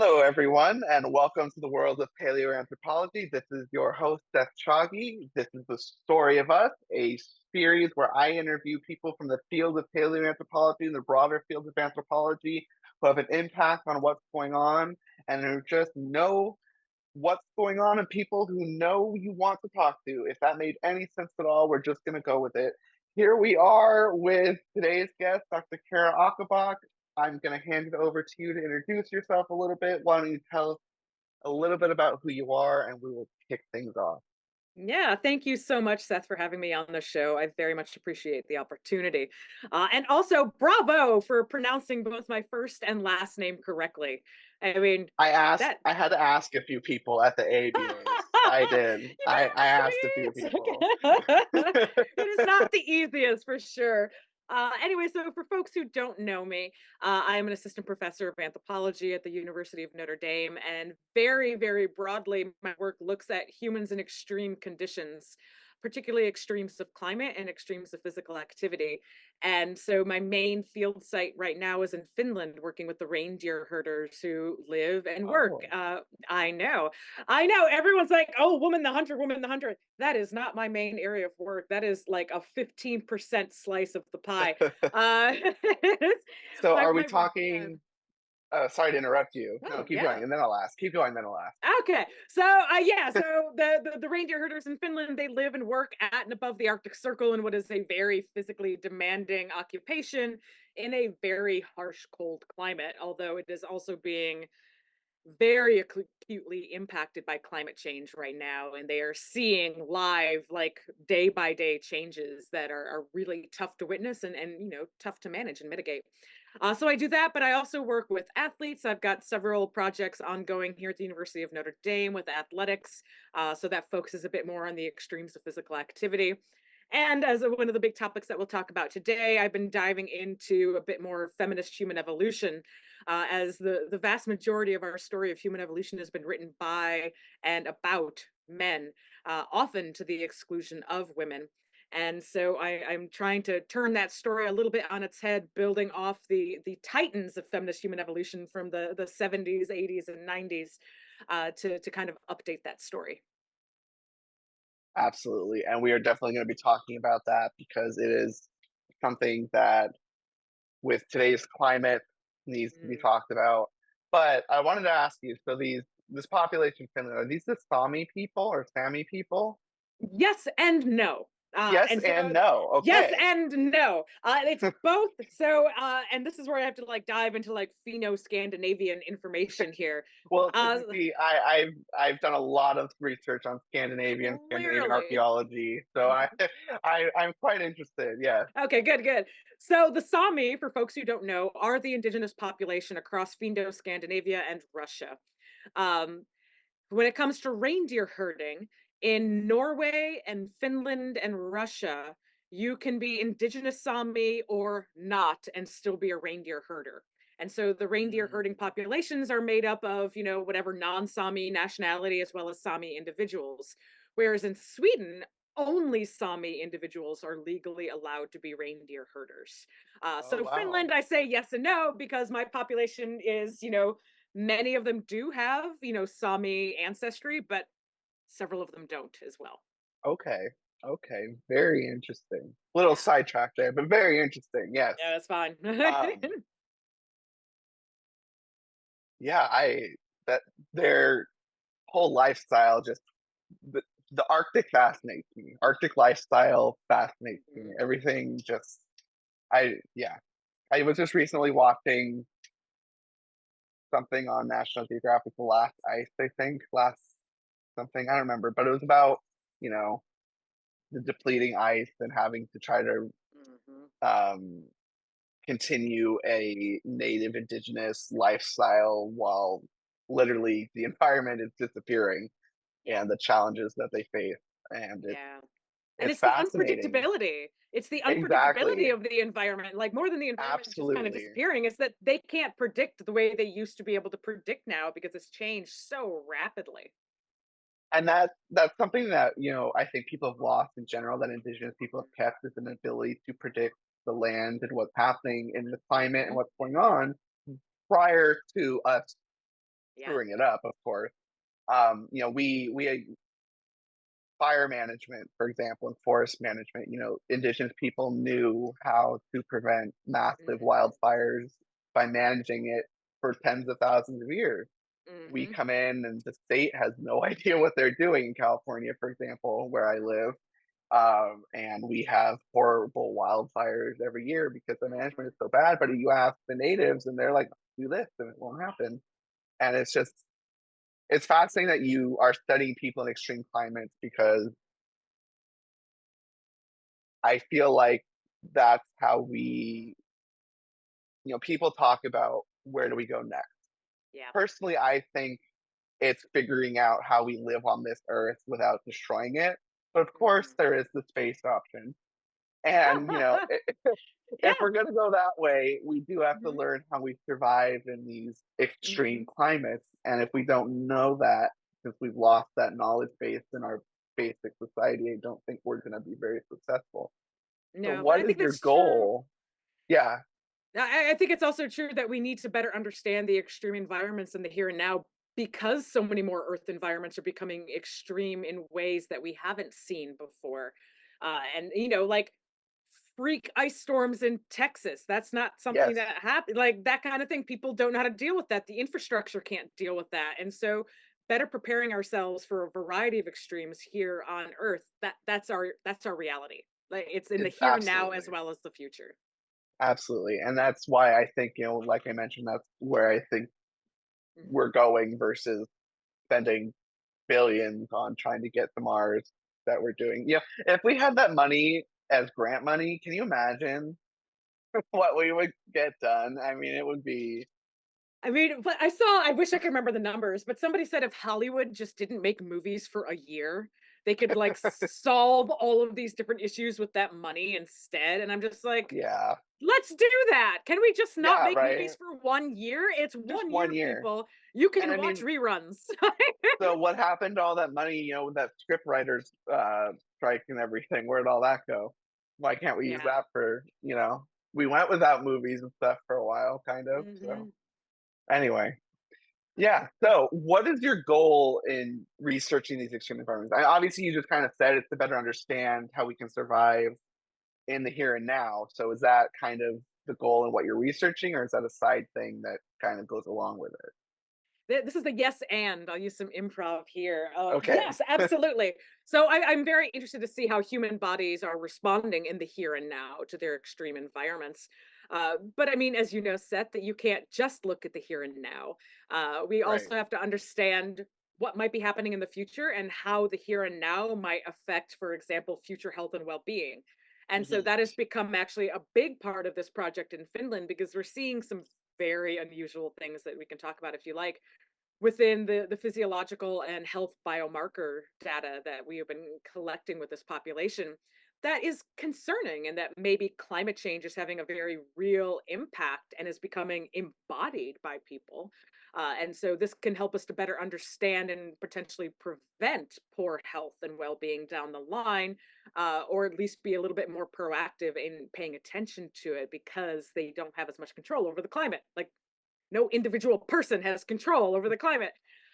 Hello, everyone, and welcome to the world of paleoanthropology. This is your host, Seth Chagi. This is the Story of Us, a series where I interview people from the field of paleoanthropology and the broader field of anthropology who have an impact on what's going on and who just know what's going on and people who know you want to talk to. If that made any sense at all, we're just going to go with it. Here we are with today's guest, Dr. Cara Ocobock. I'm going to hand it over to you to introduce yourself a little bit. Why don't you tell us a little bit about who you are and we will kick things off. Yeah, thank you so much, Seth, for having me on the show. I very much appreciate the opportunity. And also, bravo for pronouncing both my first and last name correctly. I mean, that. I had to ask a few people at the AABAs. I did. You I asked a few know, people. sweet. It is not the easiest for sure. Anyway, so for folks who don't know me, I am an assistant professor of anthropology at the University of Notre Dame, and very, very broadly, my work looks at humans in extreme conditions, particularly extremes of climate and extremes of physical activity. And so my main field site right now is in Finland, working with the reindeer herders who live and work. Oh. I know, I know. Everyone's like, "Oh, woman the hunter, woman the hunter." That is not my main area of work. That is like a 15% slice of the pie. Uh, So are we my yeah. talking? Sorry to interrupt you. No, Oh keep going, yeah. and then I'll ask. Keep going, then I'll ask. Okay, so yeah, so the reindeer herders in Finland, they live and work at and above the Arctic Circle in what is a very physically demanding occupation in a very harsh, cold climate. Although it is also being very acutely impacted by climate change right now, and they are seeing live, like day by day changes that are really tough to witness and tough to manage and mitigate. So I do that, but I also work with athletes. I've got several projects ongoing here at the University of Notre Dame with athletics. So that focuses a bit more on the extremes of physical activity. And as one of the big topics that we'll talk about today, I've been diving into a bit more feminist human evolution, as the vast majority of our story of human evolution has been written by and about men, often to the exclusion of women. And so I'm trying to turn that story a little bit on its head, building off the titans of feminist human evolution from the 70s, 80s, and 90s, to kind of update that story. Absolutely. And we are definitely going to be talking about that because it is something that, with today's climate, needs to be Mm. talked about. But I wanted to ask you, so this population in Finland, are these the Sami people or Sami people? Yes and no. Yes And so and no. yes Okay. and no. It's both. So and this is where I have to like dive into like Finno-Scandinavian information here. Well, Uh typically, I've done a lot of research on Scandinavian Clearly. archaeology, so I'm quite interested. Yes. Okay, good, good. So the Sami, for folks who don't know, are the indigenous population across Finno-Scandinavia and Russia. Um, when it comes to reindeer herding in Norway and Finland and Russia, you can be indigenous Sami or not and still be a reindeer herder. And so the reindeer Mm. herding populations are made up of, whatever non-Sami nationality as well as Sami individuals. Whereas in Sweden, only Sami individuals are legally allowed to be reindeer herders. Oh So wow. Finland, I say yes and no because my population is, many of them do have, Sami ancestry, but several of them don't as well. Okay. Okay. Very interesting. Little Yeah. sidetrack there, but very interesting. Yes. Yeah, that's fine. Um, yeah, I that their whole lifestyle just the, the Arctic fascinates me. Arctic lifestyle fascinates me. Mhm. Everything just I yeah. I was just recently watching something on National Geographic, The Last Ice, I think. Last something, I don't remember, but it was about, you know, the depleting ice and having to try to Mhm. um continue a native indigenous lifestyle while literally the environment is disappearing Yeah. and the challenges that they face. And Yeah. And it's it's the fascinating. unpredictability. It's the unpredictability Exactly. of the environment. Like more than the environment just kind of Absolutely. disappearing, is that they can't predict the way they used to be able to predict now because it's changed so rapidly. And that's something that, I think people have lost in general, that indigenous people have kept, is an ability to predict the land and what's happening in the climate and Hmm. what's going on prior to us Yeah. screwing it up, of course. We fire management, for example, and forest management. Indigenous people knew how to prevent massive Mhm. wildfires by managing it for tens of thousands of years. We Mhm. come in and the state has no idea what they're doing in California, for example, where I live. And we have horrible wildfires every year because the management Mhm. is so bad. But you ask the natives, and they're like, "Do this, and it won't happen." And it's fascinating that you are studying people in extreme climates because I feel like that's how people talk about where do we go next. Yeah. Personally, I think it's figuring out how we live on this earth without destroying it. But of course, Mhm. there is the space option. And, if Yeah. we're going to go that way, we do have to Mhm. learn how we survive in these extreme Mhm. climates. And if we don't know that, since we've lost that knowledge base in our basic society, I don't think we're going to be very successful. So, No, but what I is think your that's true. goal? Yeah. I think it's also true that we need to better understand the extreme environments in the here and now because so many more Earth environments are becoming extreme in ways that we haven't seen before. And like freak ice storms in Texas. That's not something Yes. that happened. Like that kind of thing. People don't know how to deal with that. The infrastructure can't deal with that. And so better preparing ourselves for a variety of extremes here on Earth. That's our reality. Like it's in the It's here and now absolutely. as well as the future. Absolutely. And that's why I think, like I mentioned, that's where I think we're Mhm. going versus spending billions on trying to get to Mars that we're doing. Yeah, if we had that money as grant money, can you imagine what we would get done? I mean, it would be I mean, but I wish I could remember the numbers, but somebody said if Hollywood just didn't make movies for a year, they could like solve all of these different issues with that money instead. And I'm just like, yeah. let's do that. Can we just not Yeah, make movies right? for 1 year? It's Just one one year, year. people. You And can I watch mean, reruns. so what happened to all that money, with that script writers strike and everything? Where'd all that go? Why can't we use Yeah. that for we went without movies and stuff for a while, kind of. So Hmm. anyway. Yeah. So, what is your goal in researching these extreme environments? Obviously, you just kind of said it's to better understand how we can survive in the here and now. So, is that kind of the goal in what you're researching, or is that a side thing that kind of goes along with it? This is the yes and I'll use some improv here. Okay. Yes, absolutely. So I'm very interested to see how human bodies are responding in the here and now to their extreme environments. But I mean, as you know, Seth, that you can't just look at the here and now. We Right. also have to understand what might be happening in the future and how the here and now might affect, for example, future health and well-being. And so Hmm. that has become actually a big part of this project in Finland because we're seeing some very unusual things that we can talk about if you like within the physiological and health biomarker data that we have been collecting with this population that is concerning and that maybe climate change is having a very real impact and is becoming embodied by people. And so this can help us to better understand and potentially prevent poor health and well-being down the line, or at least be a little bit more proactive in paying attention to it because they don't have as much control over the climate. Like no individual person has control over the climate.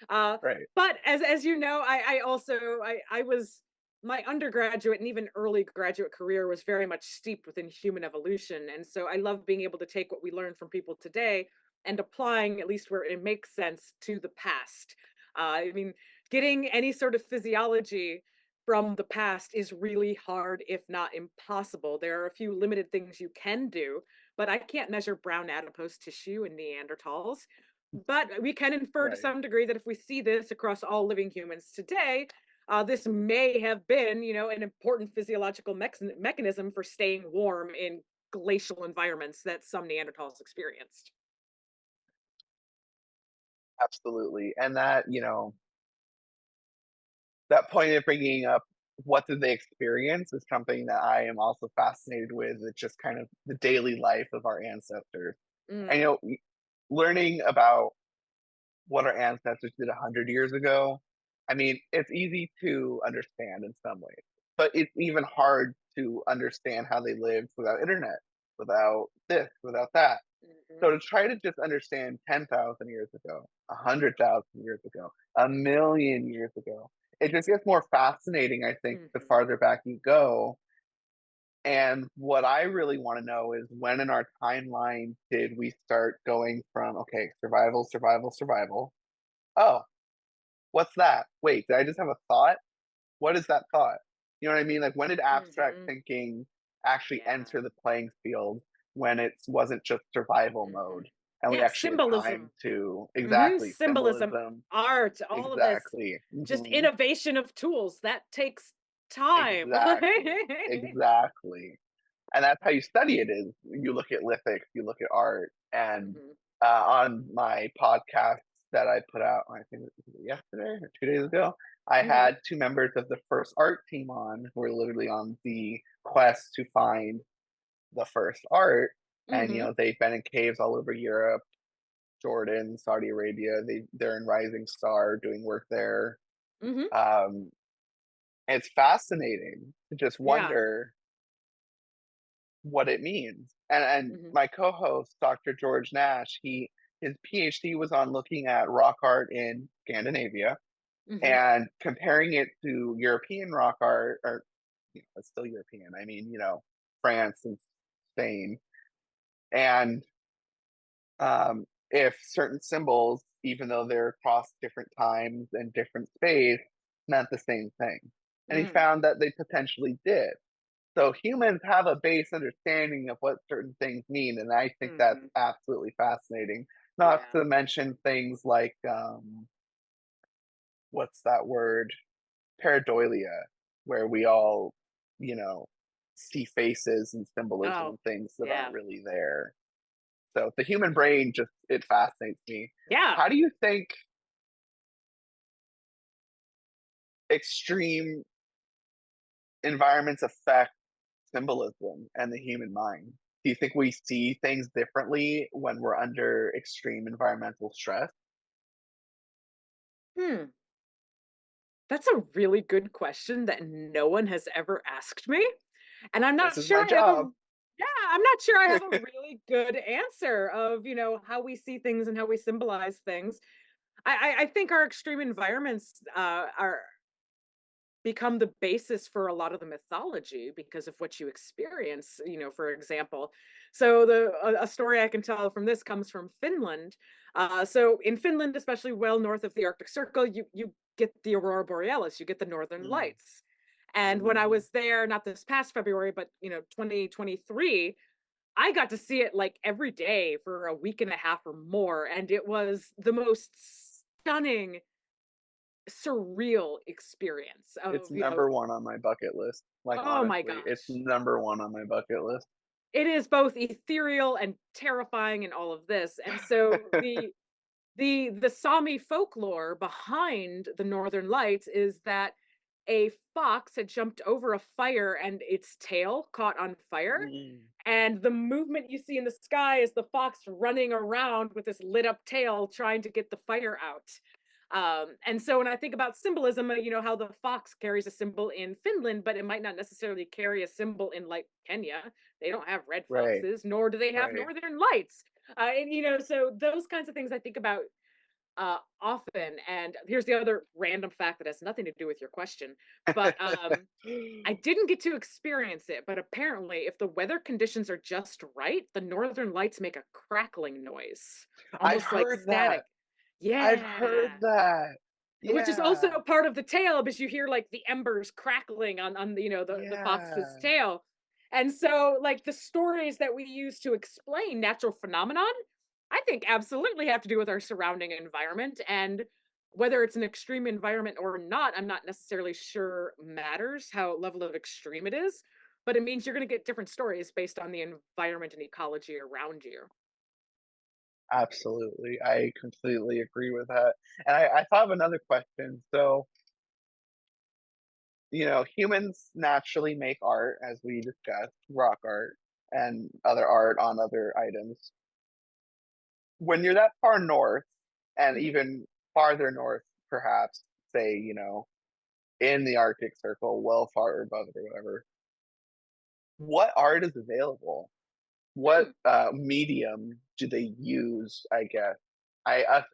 Uh, Right. but as you know, I also I was my undergraduate and even early graduate career was very much steeped within human evolution, and so I love being able to take what we learn from people today and applying at least where it makes sense to the past. I mean, getting any sort of physiology from the past is really hard, if not impossible. There are a few limited things you can do, but I can't measure brown adipose tissue in Neanderthals. But we can infer to Right. some degree that if we see this across all living humans today, this may have been, an important physiological mechanism for staying warm in glacial environments that some Neanderthals experienced. Absolutely. And that point of bringing up what did they experience is something that I am also fascinated with. It's just kind of the daily life of our ancestors. And Mm, learning about what our ancestors did 100 years ago, I mean, it's easy to understand in some ways, but it's even hard to understand how they lived without internet, without this, without that. So to try to just understand 10,000 years ago, 100,000 years ago, a million years ago, it just gets more fascinating, I think, the Mhm. farther back you go. And what I really want to know is when in our timeline did we start going from, okay, survival, survival, survival? Oh, what's that? Wait, did I just have a thought? What is that thought? You know what I mean? Like when did abstract Mhm. thinking actually Yeah. enter the playing field when it wasn't just survival Mhm. mode and we Yeah, actually had symbolism. time to exactly Symbolism, symbolism, art, all of this. exactly, Just mhm, innovation of tools, that takes time. exactly, exactly. And that's how you study it is you look at lithics, you look at art, and Mhm. on my podcast that I put out, I think it was yesterday or 2 days ago, I Mhm. had two members of the first art team on who were literally on the quest to find the first art. And Mhm. they've been in caves all over Europe, Jordan, Saudi Arabia. They're in Rising Star doing work there. Mhm. Um, it's fascinating to just Yeah. wonder what it means. And Mhm. my co-host, Dr. George Nash, his PhD was on looking at rock art in Scandinavia Mhm. and comparing it to European rock art, or it's still European. I mean, France and Spain, and if certain symbols, even though they're across different times and different space, meant the same thing. And he Mm. found that they potentially did. So humans have a base understanding of what certain things mean, and I think that's Mhm. absolutely fascinating. Not Yeah. to mention things like what's that word? Pareidolia, where we all, you know, see faces and symbolism Oh, and things that aren't yeah. really there. So the human brain just it fascinates me. Yeah. How do you think extreme environments affect symbolism and the human mind? Do you think we see things differently when we're under extreme environmental stress? Hmm. That's a really good question that no one has ever asked me, and I'm This not is sure my I have job. a yeah, I'm not sure I have a really good answer of, how we see things and how we symbolize things. I think our extreme environments, are become the basis for a lot of the mythology because of what you experience, for example. So a story I can tell from this comes from Finland. So in Finland, especially well north of the Arctic Circle, you get the aurora borealis, you get the northern Mm, lights. And when I mhm. was there, not this past February, but 2023, I got to see it like every day for a week and a half or more, and it was the most stunning, surreal experience It's of, number one on my bucket list. Like oh my honestly, it's gosh. number one on my bucket list. It is both ethereal and terrifying and all of this. And so the Sami folklore behind the Northern Lights is that a fox had jumped over a fire and its tail caught on fire. Mm, And the movement you see in the sky is the fox running around with this lit up tail trying to get the fire out. And so when I think about symbolism, how the fox carries a symbol in Finland, but it might not necessarily carry a symbol in like Kenya. They don't have red right, foxes, nor do they have right. northern lights. So those kinds of things I think about often. And here's the other random fact that has nothing to do with your question, but I didn't get to experience it, but apparently, if the weather conditions are just right, the northern lights make a crackling noise, I've almost like heard that. static. I've Yeah. heard that. Which is also Yeah, part of the tale because you hear like the embers crackling on the fox's yeah. tail. And so like the stories that we use to explain natural phenomenon, I think absolutely have to do with our surrounding environment. And whether it's an extreme environment or not, I'm not necessarily sure matters how level of extreme it is, but it means you're going to get different stories based on the environment and ecology around you. Absolutely. I completely agree with that. And I thought of another question. So, humans naturally make art, as we discussed, rock art and other art on other items. When you're that far north, and Mhm. even farther north, perhaps, say, in the Arctic Circle, well far above it or whatever, what art is available? what medium do they use? I guess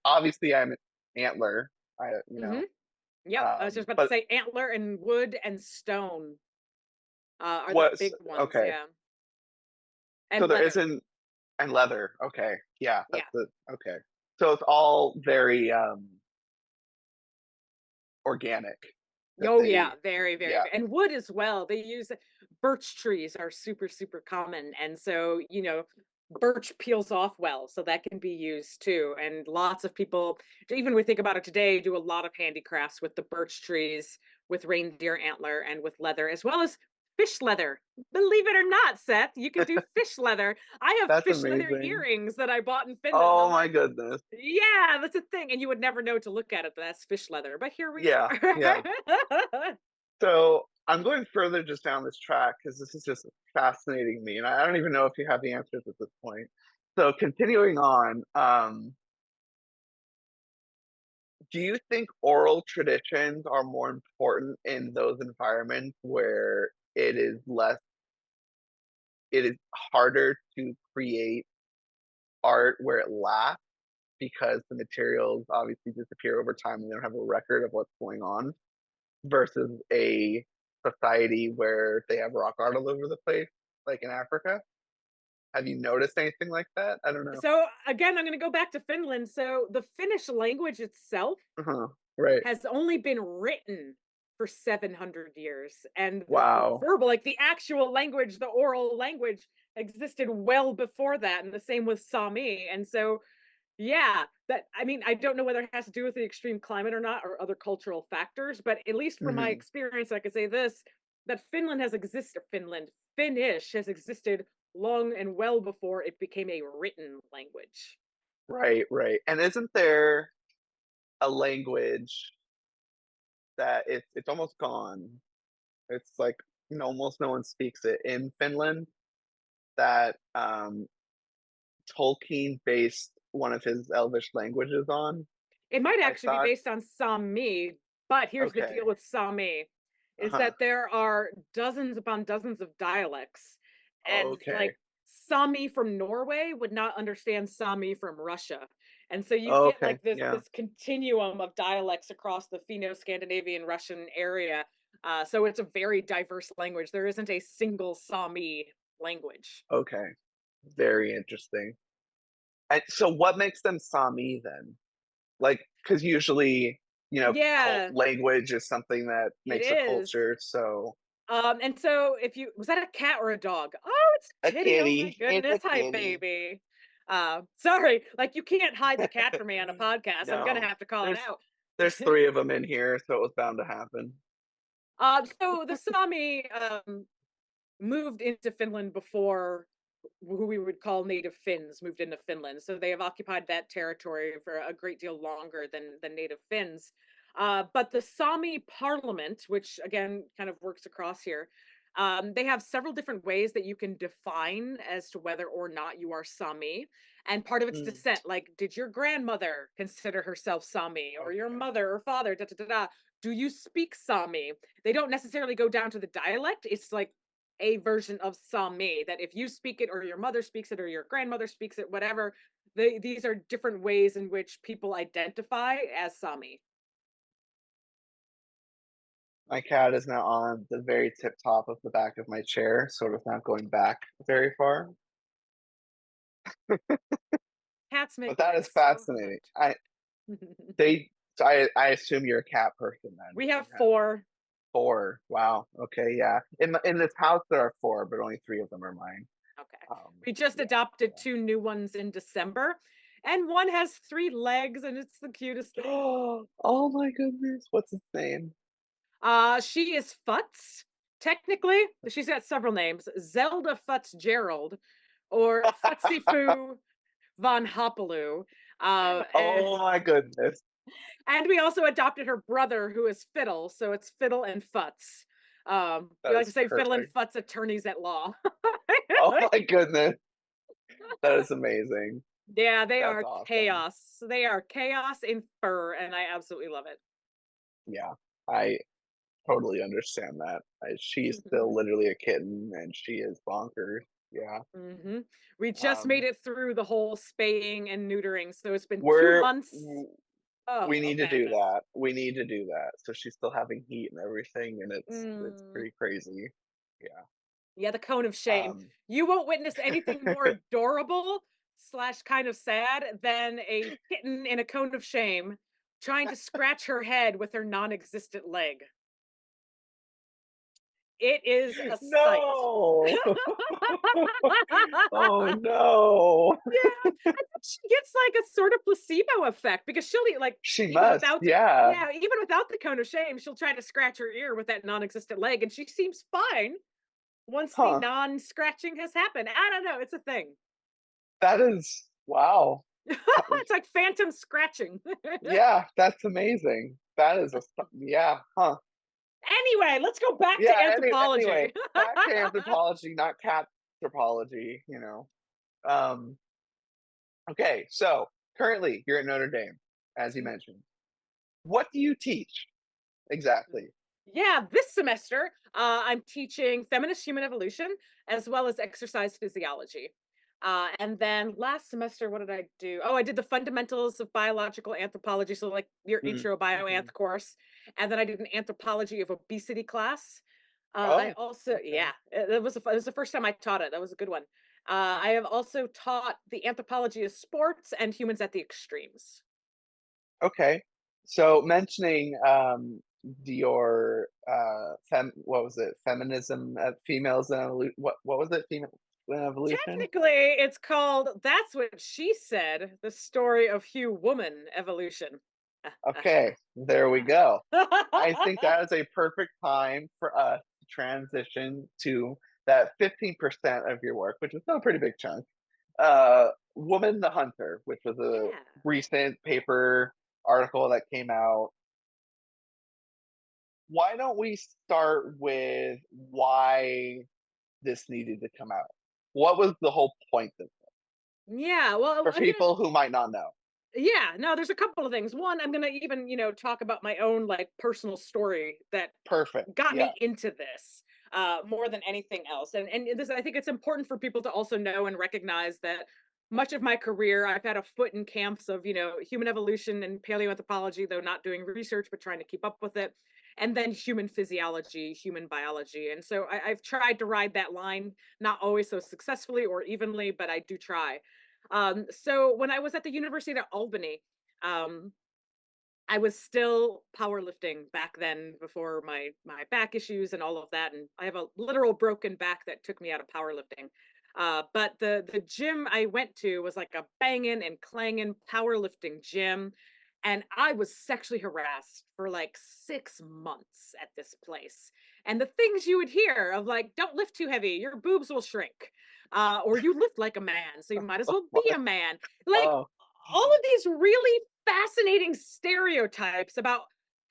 obviously I'm an antler. I Hmm. Yep, I was just about to but say antler and wood and stone are the what's big ones, okay? yeah, So and there leather. isn't and leather. Okay, yeah, Yeah. that's the okay. So it's all very organic that Oh yeah, they very, yeah. and wood as well. They use birch trees are super, super common, and so birch peels off well, so that can be used too. And lots of people, even we think about it today, do a lot of handicrafts with the birch trees, with reindeer antler, and with leather, as well as fish leather. Believe it or not, Seth, you can do fish leather. I have That's fish leather amazing. earrings that I bought in Finland, and Oh I'm my like, goodness. yeah, that's a thing. And you would never know to look at it that that's fish leather, but here we Yeah, yeah. are. So I'm going further just down this track because this is just fascinating me, and I don't even know if you have the answers at this point. So continuing on, do you think oral traditions are more important in those environments where it is harder to create art where it lasts because the materials obviously disappear over time and they don't have a record of what's going on versus a society where they have rock art all over the place, like in Africa? Have you noticed anything like that? I don't know. So again, I'm going to go back to Finland. So the Finnish language itself Uh-huh. Right. has only been written for 700 years, and the Wow. verbal, like the actual language, the oral language, existed well before that, and the same with Sami. And so, yeah, that I mean, I don't know whether it has to do with the extreme climate or not, or other cultural factors, but at least from my Mhm. experience, I could say this: that Finnish has existed long and well before it became a written language. Right, right. And isn't there a language that it's almost gone? It's like, almost no one speaks it in Finland that Tolkien based one of his Elvish languages on, It might I actually be thought. based on Sami, but here's the Okay. deal with Sami is Uh-huh. that there are dozens upon dozens of dialects. And Okay. like Sami from Norway would not understand Sami from Russia. And so you get Okay. like this Yeah. this continuum of dialects across the Finno-Scandinavian Russian area. So it's a very diverse language. There isn't a single Sami language. Okay. Very interesting. And so what makes them Sami then? Like, because usually, cult Yeah, language is something that it makes a is. culture. So And so if you was that a cat or a dog? Oh, it's a a kitty. Oh my kitty. It's a goodness. Hi, kitty. baby. Sorry, like you can't hide the cat from me on a podcast. I'm gonna No. have to call it There's out. there's three of them in here, so it was bound to happen. So the Sami moved into Finland before who we would call native Finns moved into Finland. So they have occupied that territory for a great deal longer than native Finns. But the Sami parliament, which again kind of works across here, they have several different ways that you can define as to whether or not you are Sami. And part of it's Mm, descent. Like, did your grandmother consider herself Sami, or your okay. mother or father? Da, da, da, da. Do you speak Sami? They don't necessarily go down to the dialect. It's like a version of Sami that if you speak it or your mother speaks it or your grandmother speaks it, whatever, these are different ways in which people identify as Sami. My cat is now on the very tip top of the back of my chair, sort of not going back very far. Cats But make that life is so fascinating. hard. They so I assume you're a cat person then. We You have have four. four. Wow. Okay. Yeah. In this house there are four, but only three of them are mine. Okay. Um. We just Yeah. adopted two new ones in December, and one has three legs, and it's the cutest thing. Yeah. Oh my goodness. What's his name? She is Futz. Technically, she's got several names: Zelda Fitzgerald, or Futzifu von Hoppaloo. Uh, eh, Oh my goodness. and we also adopted her brother, who is Fiddle, so it's Fiddle and Futz. We That like to is say Fiddle and perfect. Futz, attorneys at law. Oh my goodness. That is amazing. Yeah, they That's are awesome. chaos. They are chaos in fur, and I absolutely love it. Yeah. I totally understand that. She's still literally a kitten and she is bonkers. Yeah. We just made Um, it through the whole spaying and neutering, so it's been 2 we're months. Oh, we of need to do madness. that. We need to do that. So she's still having heat and everything, and it's Mm. pretty crazy. Yeah. Yeah, the cone of shame. Um, You won't witness anything more adorable slash kind of sad than a kitten in a cone of shame trying to scratch her head with her non-existent leg. It is a sight. no. Oh no. Yeah, I think she gets like a sort of placebo effect because she'll eat like She even must. without Yeah. yeah, even without the cone of shame, she'll try to scratch her ear with that non-existent leg, and she seems fine once the Huh. non-scratching has happened. I don't know, it's a thing. That is wow. It's like phantom scratching. Yeah, that's amazing. That is yeah, huh. Anyway, let's go back to Yeah, anyway, anthropology. back to anthropology, not cat anthropology, you know. Um, okay, so currently you're at Notre Dame, as you mentioned. What do you teach exactly? Yeah, this semester, I'm teaching feminist human evolution as well as exercise physiology. And then last semester, what did I do? Oh, I did the fundamentals of biological anthropology. So, like your intro Mhm. bioanth course. And then I did an anthropology of obesity class. I Oh, also, okay. yeah, it was the first time I taught it. That was a good one. I have also taught the anthropology of sports and humans at the extremes. Okay. So mentioning your what was it? Feminism, females and what was it? Female evolution? Technically, it's called That's What She Said, the story of Hugh Woman evolution. Okay, there we go. I think that is a perfect time for us to transition to that 15% of your work, which is still a pretty big chunk. Woman the Hunter, which was a Yeah. recent paper article that came out. Why don't we start with why this needed to come out? What was the whole point of it Yeah, well, for I'm gonna people who might not know? yeah, no, there's a couple of things. One, I'm gonna even, talk about my own like personal story that Perfect. got Yeah. me into this more than anything else. And this, I think it's important for people to also know and recognize that much of my career, I've had a foot in camps of, human evolution and paleoanthropology, though not doing research, but trying to keep up with it. And then human physiology, human biology. And so I've tried to ride that line, not always so successfully or evenly, but I do try. So when I was at the University of Albany, um, I was still powerlifting back then before my back issues and all of that, and I have a literal broken back that took me out of powerlifting. But the gym I went to was like a banging and clanging powerlifting gym, and I was sexually harassed for like 6 months at this place. And the things you would hear of like, don't lift too heavy, your boobs will shrink, or you lift like a man, so you might as well be a man. Like Oh, all of these really fascinating stereotypes about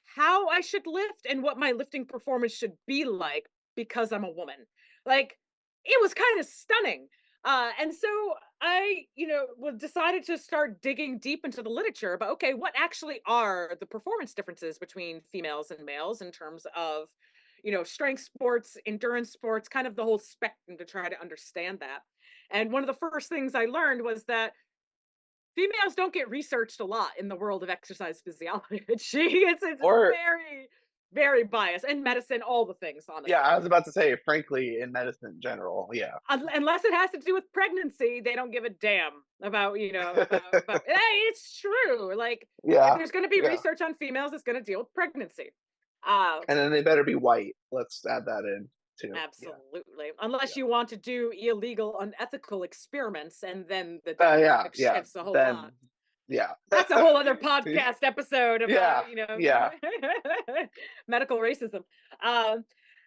how I should lift and what my lifting performance should be like because I'm a woman. Like it was kind of stunning. And so I, decided to start digging deep into the literature about okay, what actually are the performance differences between females and males in terms of, strength sports, endurance sports, kind of the whole spectrum to try to understand that. And one of the first things I learned was that females don't get researched a lot in the world of exercise physiology. It's or very, very biased, and medicine, all the things, yeah, honestly. I was about to say, frankly, in medicine in general, yeah. Unless it has to do with pregnancy, they don't give a damn about, about hey, it's true. Like if Yeah, there's gonna be yeah. research on females, it's gonna deal with pregnancy. Uh And then they better be white. Let's add that in too. Yeah, Absolutely. Unless yeah. you want to do illegal, unethical experiments, and then the Yeah, demographic yeah. shifts a whole lot. Then yeah. That's a whole other podcast episode Yeah, about, yeah. medical racism. Um,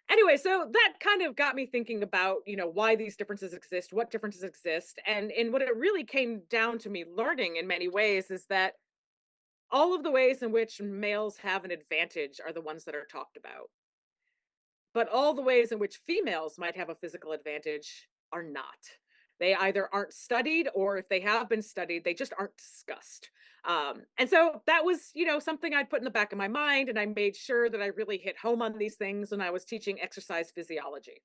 anyway, so that kind of got me thinking about, why these differences exist, what differences exist. And what it really came down to me learning in many ways is that all of the ways in which males have an advantage are the ones that are talked about. But all the ways in which females might have a physical advantage are not. They either aren't studied, or if they have been studied, they just aren't discussed. And so that was, something I'd put in the back of my mind, and I made sure that I really hit home on these things when I was teaching exercise physiology.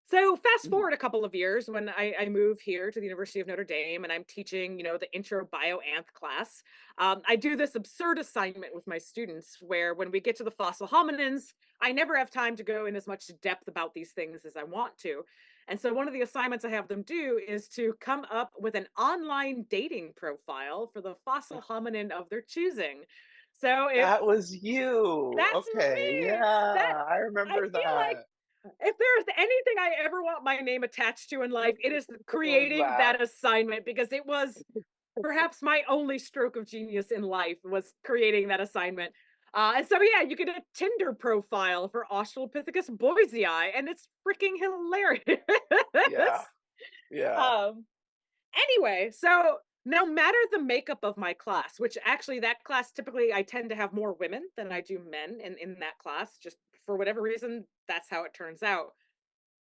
So fast Mhm. forward a couple of years when I move here to the University of Notre Dame and I'm teaching, the intro bioanth class. I do this absurd assignment with my students where when we get to the fossil hominins, I never have time to go in as much depth about these things as I want to. And so one of the assignments I have them do is to come up with an online dating profile for the fossil hominin of their choosing. So if That was you. that's Okay, me, that yeah, I I remember feel like that. if there's anything I ever want my name attached to in life, it is It was creating that. that assignment because it was perhaps my only stroke of genius in life was creating that assignment. And so, yeah, you get a Tinder profile for Australopithecus boisei, and it's freaking hilarious. Yeah, yeah. um, Anyway, so no matter the makeup of my class, which actually that class typically I tend to have more women than I do men in that class, just for whatever reason, that's how it turns out.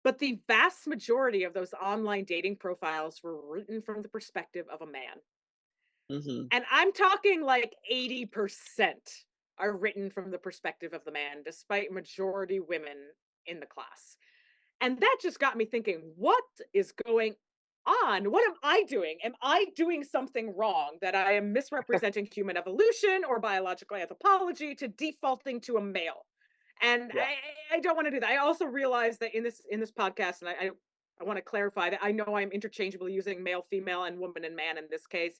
But the vast majority of those online dating profiles were written from the perspective of a man. Mhm. And I'm talking like 80% are written from the perspective of the man, despite majority women in the class. And that just got me thinking, what is going on? What am I doing? Am I doing something wrong that I am misrepresenting human evolution or biological anthropology to defaulting to a male? And Yeah. I don't want to do that. I also realize that in this podcast, and I want to clarify that I know I'm interchangeably using male, female, and woman and man in this case.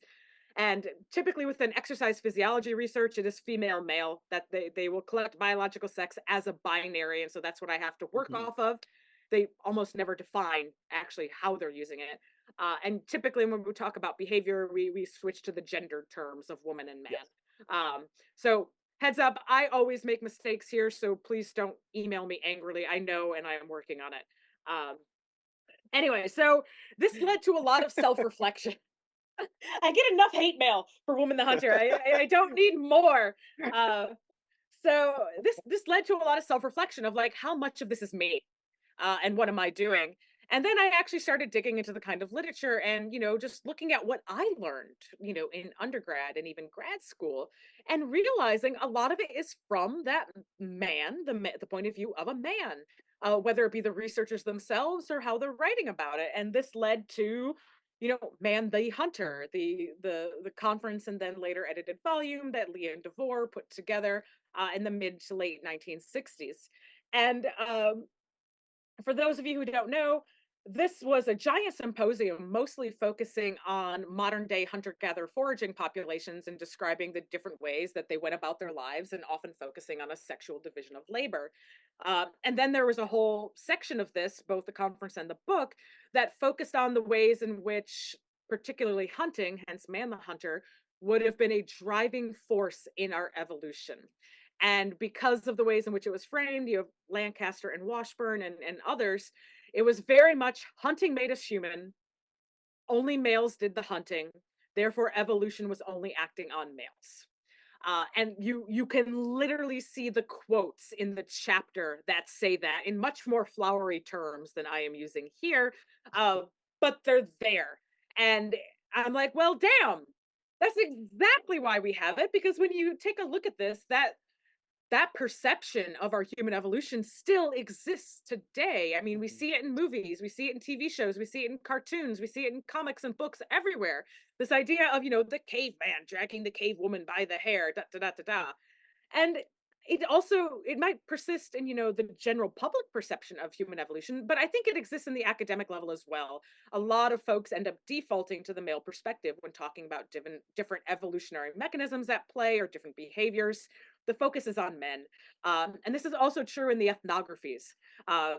And typically within exercise physiology research, it is female, male, that they will collect biological sex as a binary. And so that's what I have to work Mhm. off of. They almost never define actually how they're using it. And typically when we talk about behavior, we switch to the gender terms of woman and man. Yes. So heads up, I always make mistakes here. So please don't email me angrily. I know, and I am working on it. Um, anyway, so this led to a lot of self-reflection. I get enough hate mail for Woman the Hunter. I don't need more. Uh, so this led to a lot of self reflection of like how much of this is me, and what am I doing? And then I actually started digging into the kind of literature and just looking at what I learned, in undergrad and even grad school, and realizing a lot of it is from that man, the point of view of a man. Whether it be the researchers themselves or how they're writing about it, and this led to Man the Hunter, the conference and then later edited volume that Leon DeVore put together in the mid to late 1960s. And for those of you who don't know, this was a giant symposium mostly focusing on modern day hunter gatherer foraging populations and describing the different ways that they went about their lives and often focusing on a sexual division of labor. And then there was a whole section of this, both the conference and the book, that focused on the ways in which, particularly hunting, hence Man the Hunter, would have been a driving force in our evolution. And because of the ways in which it was framed, you have Lancaster and Washburn and others, it was very much hunting made us human. Only males did the hunting. Therefore, evolution was only acting on males. And you can literally see the quotes in the chapter that say that in much more flowery terms than I am using here, uh, but they're there. And I'm like, well, damn, that's exactly why we have it. Because when you take a look at this, that perception of our human evolution still exists today. I mean, we Mhm. see it in movies, we see it in TV shows, we see it in cartoons, we see it in comics and books everywhere. This idea of, the caveman dragging the cave woman by the hair, da da da da da. And it might persist in, the general public perception of human evolution, but I think it exists in the academic level as well. A lot of folks end up defaulting to the male perspective when talking about different evolutionary mechanisms at play or different behaviors. The focus is on men. And this is also true in the ethnographies.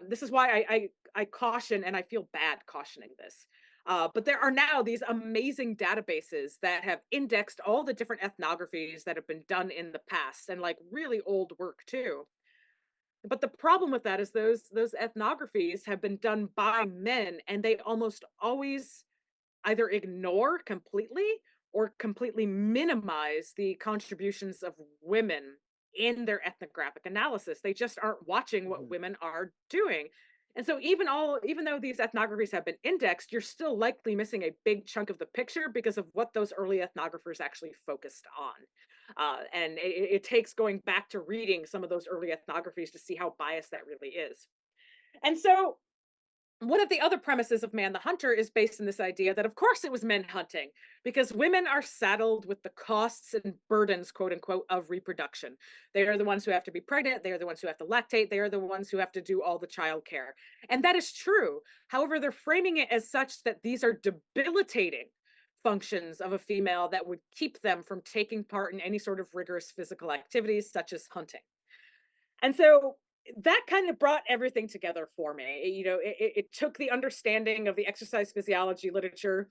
This is why I caution, and I feel bad cautioning this. But there are now these amazing databases that have indexed all the different ethnographies that have been done in the past and like really old work too. But the problem with that is those ethnographies have been done by men and they almost always either ignore completely or completely minimize the contributions of women in their ethnographic analysis. They just aren't watching what Mhm. women are doing. And so even though these ethnographies have been indexed, you're still likely missing a big chunk of the picture because of what those early ethnographers actually focused on. And it takes going back to reading some of those early ethnographies to see how biased that really is. And so one of the other premises of Man the Hunter is based in this idea that, of course, it was men hunting because women are saddled with the costs and burdens, quote unquote, of reproduction. They are the ones who have to be pregnant. They are the ones who have to lactate. They are the ones who have to do all the childcare. And that is true. However, they're framing it as such that these are debilitating functions of a female that would keep them from taking part in any sort of rigorous physical activities, such as hunting. And so that kind of brought everything together for me. It took the understanding of the exercise physiology literature,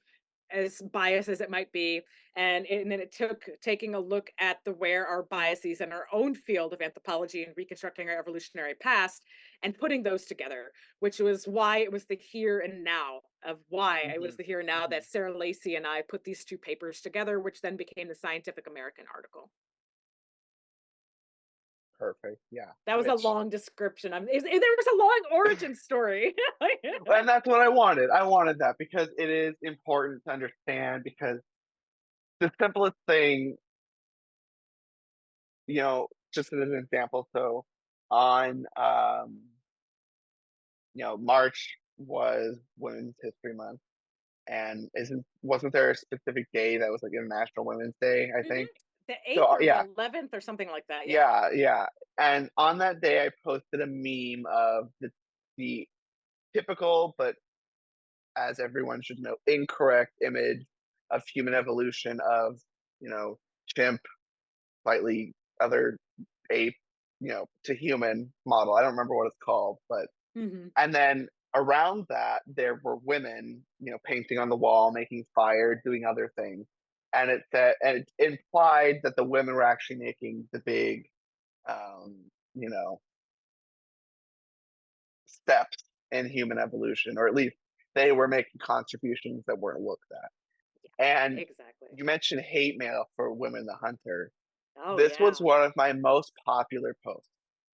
as biased as it might be, and then it took taking a look at the where our biases in our own field of anthropology and reconstructing our evolutionary past and putting those together, which was why it was the here and now of why it was Mhm, the here and now mhm. that Sarah Lacey and I put these two papers together, which then became the Scientific American article. Perfect. Yeah. That was a Which, long description. There was a long origin story. and that's what I wanted. I wanted that because it is important to understand because the simplest thing, just as an example, so on March was Women's History Month, and wasn't there a specific day that was like International Women's Day, I Mhm. think? The So 8th or the yeah, 11th or something like that, yeah. yeah, yeah. And on that day I posted a meme of the typical, but as everyone should know, incorrect image of human evolution of, you know, chimp, slightly other ape, to human model. I don't remember what it's called, but Mhm. and then around that there were women, painting on the wall, making fire, doing other things. And it implied that the women were actually making the big you know, steps in human evolution, or at least they were making contributions that weren't looked at. And Exactly. you mentioned hate mail for Women the Hunter. Oh, This was yeah. one of my most popular posts.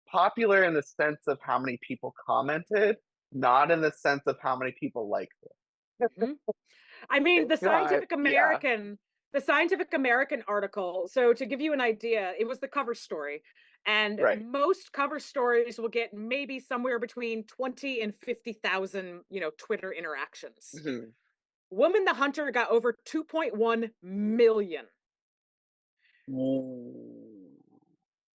Popular in the sense of how many people commented, not in the sense of how many people liked it. Mhm. I mean, It got, yeah, The Scientific American article, so to give you an idea, it was the cover story, and right. most cover stories will get maybe somewhere between 20 and 50,000, Twitter interactions. Mhm. Woman the Hunter got over 2.1 million. Ooh.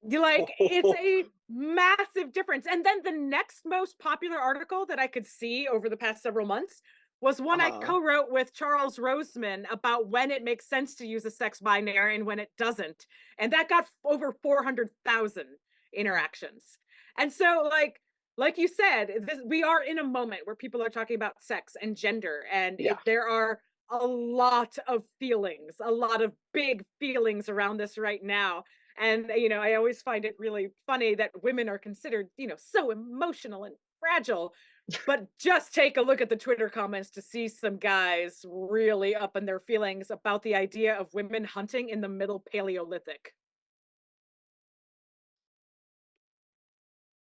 It's a massive difference. And then the next most popular article that I could see over the past several months was one I Uh-huh. co-wrote with Charles Roseman about when it makes sense to use a sex binary and when it doesn't. And that got over 400,000 interactions. And so like you said, we are in a moment where people are talking about sex and gender, and Yeah, there are a lot of feelings, a lot of big feelings around this right now. And, I always find it really funny that women are considered, so emotional and fragile. But just take a look at the Twitter comments to see some guys really up in their feelings about the idea of women hunting in the middle Paleolithic.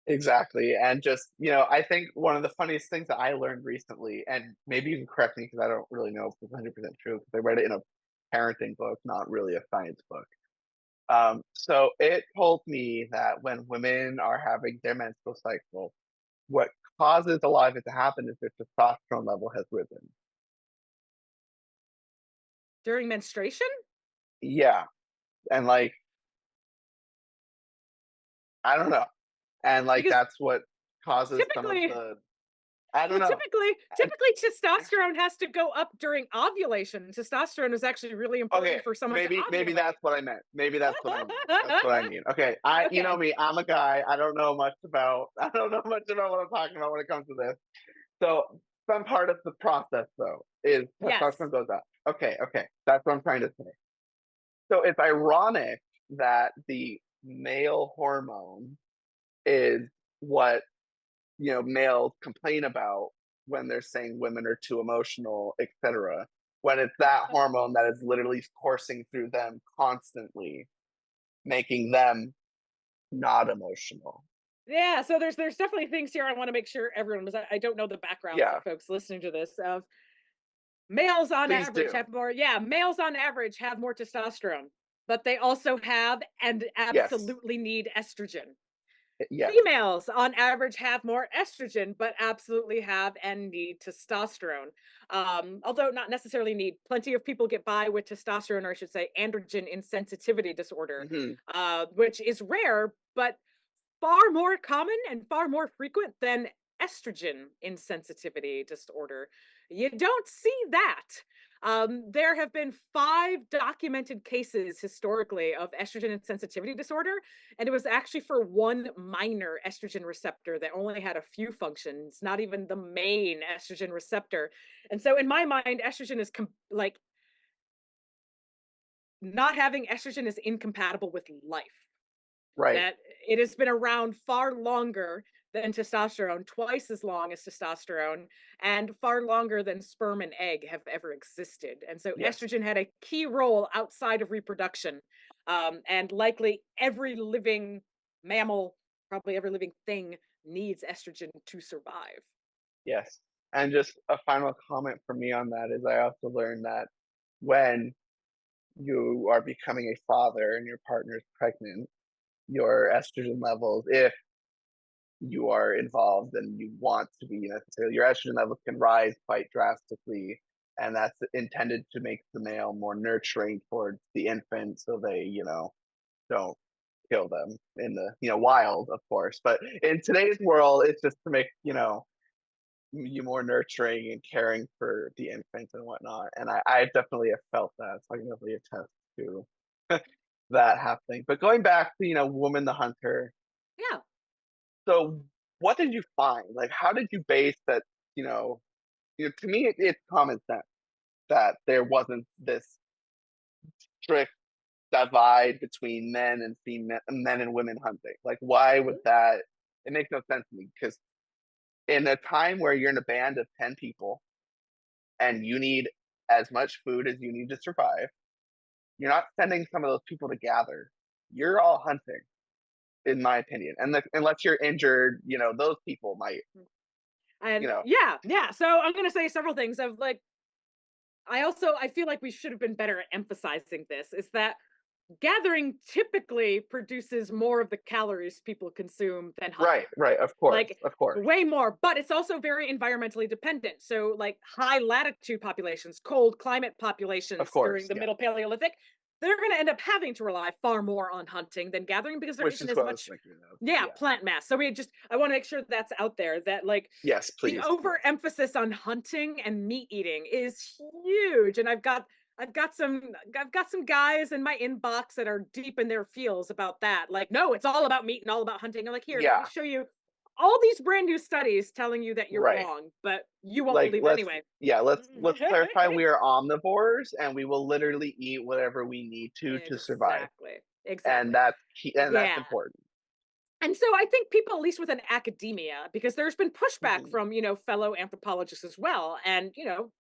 exactly. And just, I think one of the funniest things that I learned recently, and maybe you can correct me because I don't really know if it's 100% true, because I read it in a parenting book, not really a science book. So it told me that when women are having their menstrual cycle, what causes a lot of it to happen is their testosterone level has risen. During menstruation? Yeah. And like, I don't know. And like, Because that's what causes some of typically, the, I don't well, know. And- typically testosterone has to go up during ovulation. Testosterone is actually really Okay. important for someone to Maybe ovulate. that's what I meant. Maybe that's what I mean. That's what I mean. Okay. You know Okay. me, I'm a guy. I don't know much about, I don't know much about what I'm talking about when it comes to this. So some part of the process though is Yes. testosterone goes up. Okay, okay. That's what I'm trying to say. So it's ironic that the male hormone is what, males complain about when they're saying women are too emotional, etc. When it's that hormone that is literally coursing through them constantly, making them not emotional. Yeah, so there's definitely things here I want to make sure everyone was. I don't know the background for Yeah, folks listening to this. Of males on please average do. have more. Yeah, males on average have more testosterone, but they also have and Yes, absolutely need estrogen. Yes. Females on average have more estrogen, but absolutely have and need testosterone. Although not necessarily need. Plenty of people get by with testosterone, or I should say androgen insensitivity disorder, Hmm. which is rare, but far more common and far more frequent than estrogen insensitivity disorder. You don't see that. There have been 5 documented cases historically of estrogen insensitivity disorder, and it was actually for one minor estrogen receptor that only had a few functions, not even the main estrogen receptor. And so, in my mind, estrogen is like not having estrogen is incompatible with life. Right. That it has been around far longer than testosterone, twice as long as testosterone, and far longer than sperm and egg have ever existed. And so Yes. estrogen had a key role outside of reproduction. And likely every living mammal, probably every living thing, needs estrogen to survive. Yes. And just a final comment from me on that is I also learned that when you are becoming a father and your partner's pregnant, your estrogen levels, if you are involved and you want to be necessarily, your estrogen levels can rise quite drastically. And that's intended to make the male more nurturing towards the infant so they, don't kill them in the, wild, of course. But in today's world, it's just to make, you more nurturing and caring for the infant and whatnot. And I definitely have felt that. So I can definitely attest to that happening. But going back to, Woman the Hunter, Yeah. so what did you find? Like, how did you base that, you know, to me, it's common sense that there wasn't this strict divide between men and female, men and women hunting. Like, why would Mhm. that? It makes no sense to me because in a time where you're in a band of 10 people and you need as much food as you need to survive, you're not sending some of those people to gather. You're all hunting, in my opinion. And unless you're injured, those people might, you And know, yeah, yeah. So I'm gonna say several things of like I feel like we should have been better at emphasizing this is that gathering typically produces more of the calories people consume than hunting. right, right, of course, Like of course, way more, but it's also very environmentally dependent. So like high latitude populations, cold climate of populations during course, the yeah. middle Paleolithic, they're going to end up having to rely far more on hunting than gathering because there Which isn't is as what I was much thinking of. yeah, Yeah. plant mass. So I want to make sure that's out there that like Yes, the please. Yes. overemphasis on hunting and meat eating is huge. And I've got some guys in my inbox that are deep in their feels about that. Like, no, it's all about meat and all about hunting. I'm like, here, let me Yeah. show you all these brand new studies telling you that you're Right. wrong, but you won't Like believe it anyway. let's clarify we are omnivores and we will literally eat whatever we need to survive. Exactly. And Exactly. that's key, and that's Yeah. important. And so I think people, at least within academia, because there's been pushback Mhm. from, fellow anthropologists as well. And,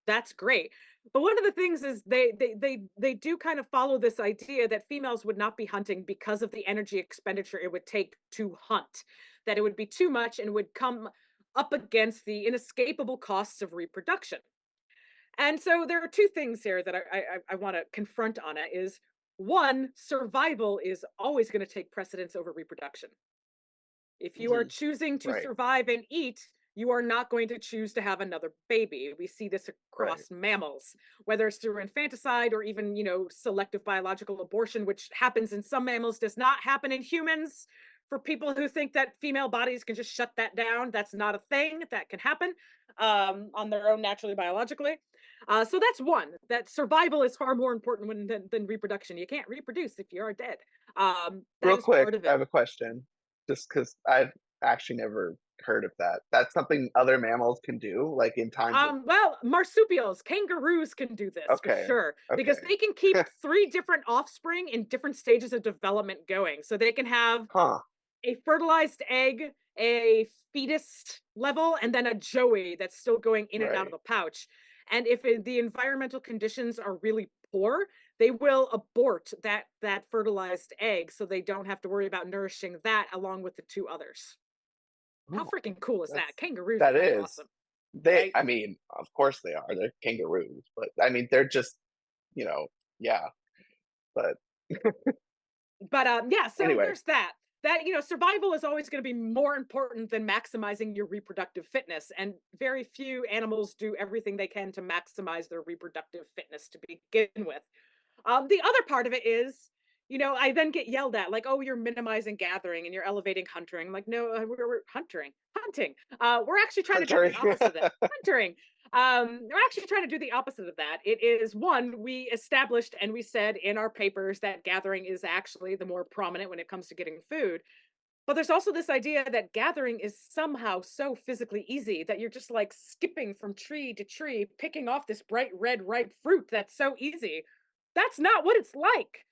that's great. But one of the things is they do kind of follow this idea that females would not be hunting because of the energy expenditure it would take to hunt, that it would be too much and would come up against the inescapable costs of reproduction. And so there are two things here that I want to confront on it is one, survival is always going to take precedence over reproduction. If you are Mhm. choosing to Right. survive and eat, you are not going to choose to have another baby. We see this Right. across mammals, whether it's through infanticide or even, selective biological abortion, which happens in some mammals, does not happen in humans. For people who think that female bodies can just shut that down, that's not a thing that can happen on their own naturally biologically. So that's one. That survival is far more important than reproduction. You can't reproduce if you are dead. That Real is quick, part of I it. have a question. Just because I've actually never heard of that. That's something other mammals can do, like in times of. Well, marsupials, kangaroos can do this for Okay. sure because Okay. they can keep 3 different offspring in different stages of development going. So they can have Huh. a fertilized egg, a fetus level, and then a joey that's still going in and out of Right. the pouch. And if the environmental conditions are really poor, they will abort that fertilized egg so they don't have to worry about nourishing that along with the 2 others. How Oh, freaking cool is that's that? Kangaroos are that pretty is. awesome, They right? I mean, of course they are. They're kangaroos, but I mean they're just, yeah. But But yeah, so anyway, there's that. that, survival is always going to be more important than maximizing your reproductive fitness. And very few animals do everything they can to maximize their reproductive fitness to begin with. The other part of it is, I then get yelled at like, "Oh, you're minimizing gathering and you're elevating hunting." I'm like, "No, we're hunting. We're actually trying to do Hunter. the opposite of that. Hunting. We're actually trying to do the opposite of that. It is one, we established and we said in our papers that gathering is actually the more prominent when it comes to getting food. But there's also this idea that gathering is somehow so physically easy that you're just like skipping from tree to tree, picking off this bright red ripe fruit that's so easy. That's not what it's like.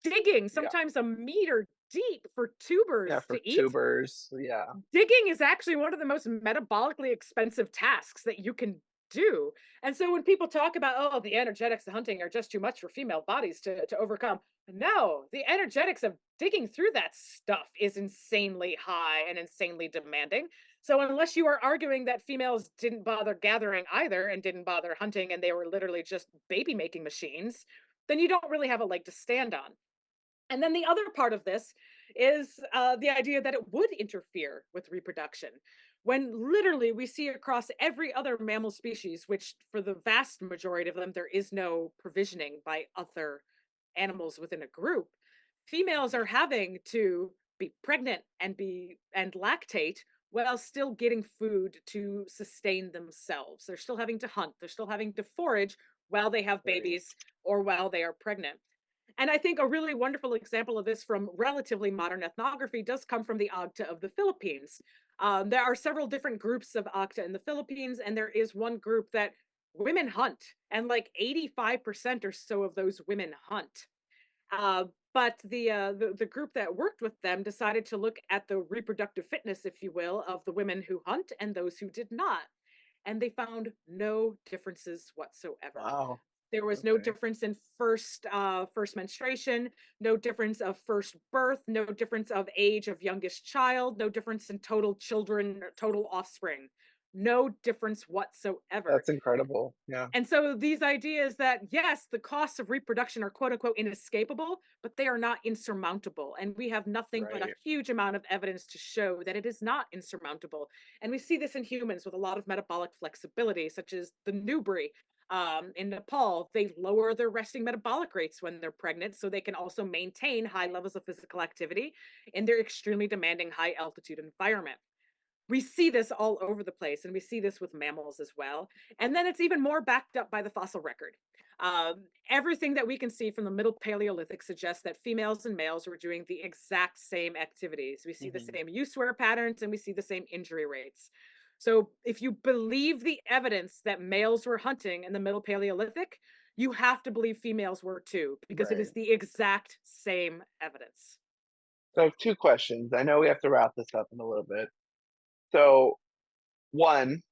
Digging Yeah. sometimes a meter deep for Yeah, tubers for to eat. tubers. Yeah. Digging is actually one of the most metabolically expensive tasks that you can do. And so when people talk about, oh, the energetics of hunting are just too much for female bodies to overcome, no, the energetics of digging through that stuff is insanely high and insanely demanding. So unless you are arguing that females didn't bother gathering either and didn't bother hunting and they were literally just baby making machines, then you don't really have a leg to stand on. And then the other part of this is the idea that it would interfere with reproduction. When literally we see across every other mammal species, which for the vast majority of them, there is no provisioning by other animals within a group, females are having to be pregnant and lactate while still getting food to sustain themselves. They're still having to hunt, they're still having to forage while they have Right. babies or while they are pregnant. And I think a really wonderful example of this from relatively modern ethnography does come from the Agta of the Philippines. There are several different groups of Agta in the Philippines, and there is one group that women hunt, and like 85% or so of those women hunt. Uh, but the group that worked with them decided to look at the reproductive fitness, if you will, of the women who hunt and those who did not, and they found no differences whatsoever. Wow. There was no Okay. difference in first menstruation, no difference of first birth, no difference of age of youngest child, no difference in total children, or total offspring, no difference whatsoever. That's incredible. Yeah. And so these ideas that yes, the costs of reproduction are quote unquote inescapable, but they are not insurmountable. And we have nothing but a Right. huge amount of evidence to show that it is not insurmountable. And we see this in humans with a lot of metabolic flexibility, such as the newbury. In Nepal, they lower their resting metabolic rates when they're pregnant so they can also maintain high levels of physical activity in their extremely demanding high altitude environment. We see this all over the place, and we see this with mammals as well. And then it's even more backed up by the fossil record. Everything that we can see from the Middle Paleolithic suggests that females and males were doing the exact same activities. We see the Hmm. same use wear patterns and we see the same injury rates. So, if you believe the evidence that males were hunting in the Middle Paleolithic, you have to believe females were too, because it is Right. the exact same evidence. So two questions. I know we have to wrap this up in a little bit. So one,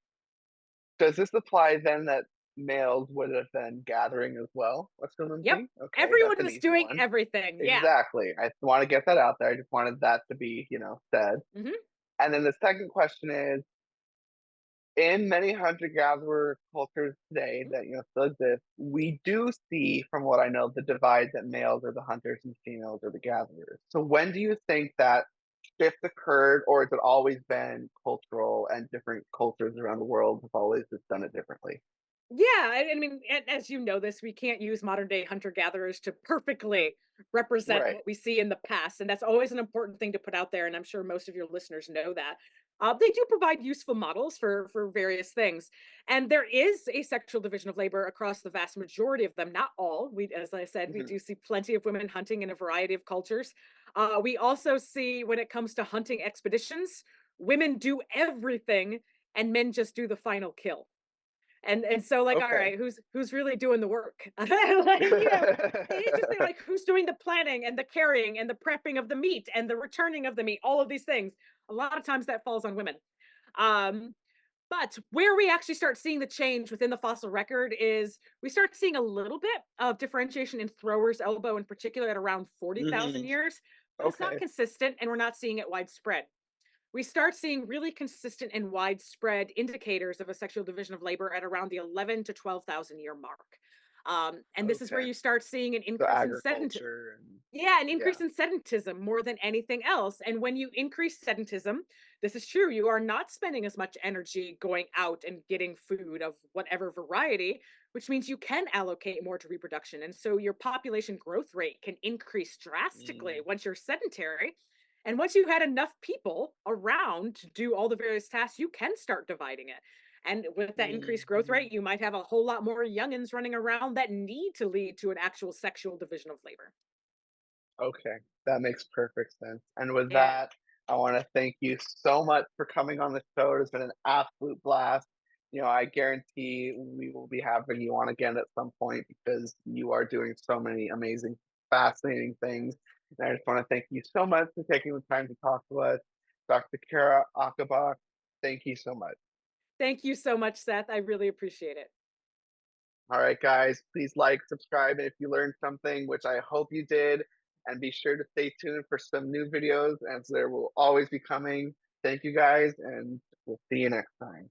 does this apply then that males would have been gathering as well? Yep. Assumingly? Okay, that's Everyone an was easy doing one. everything. Yeah. Exactly. I want to get that out there. I just wanted that to be, said. Mhm. And then the second question is, in many hunter-gatherer cultures today that still exist, we do see, from what I know, the divide that males are the hunters and females are the gatherers. So when do you think that shift occurred, or has it always been cultural and different cultures around the world have always just done it differently? Yeah, I mean, as you know this, we can't use modern day hunter gatherers to perfectly represent Right. what we see in the past, and that's always an important thing to put out there. And I'm sure most of your listeners know that. They do provide useful models for various things, and there is a sexual division of labor across the vast majority of them. Not all. We, as I said, we Mhm. do see plenty of women hunting in a variety of cultures. We also see when it comes to hunting expeditions, women do everything, and men just do the final kill. And so like, all Okay. right, who's really doing the work? Like, it's just like who's doing the planning and the carrying and the prepping of the meat and the returning of the meat, all of these things. A lot of times that falls on women. Um, but where we actually start seeing the change within the fossil record is we start seeing a little bit of differentiation in thrower's elbow in particular at around 40,000 Mhm. years, but it's not Okay. consistent and we're not seeing it widespread. We start seeing really consistent and widespread indicators of a sexual division of labor at around the 11 to 12,000 year mark. And this is where Okay. you start seeing an So increase in agriculture and yeah, an yeah. increase in sedentism more than anything else. And when you increase sedentism, this is true, you are not spending as much energy going out and getting food of whatever variety, which means you can allocate more to reproduction. And so your population growth rate can increase drastically Mm, once you're sedentary. And once you had enough people around to do all the various tasks, you can start dividing it. And with that increased growth mhm. rate, you might have a whole lot more youngins running around that need to lead to an actual sexual division of labor. Okay, that makes perfect sense. And with Yeah. that, I want to thank you so much for coming on the show. It's been an absolute blast. I guarantee we will be having you on again at some point because you are doing so many amazing, fascinating things. And I just want to thank you so much for taking the time to talk to us. Dr. Cara Ocobock, thank you so much. Thank you so much, Seth. I really appreciate it. All right, guys, please like, subscribe, and if you learned something, which I hope you did, and be sure to stay tuned for some new videos, as there will always be coming. Thank you, guys, and we'll see you next time.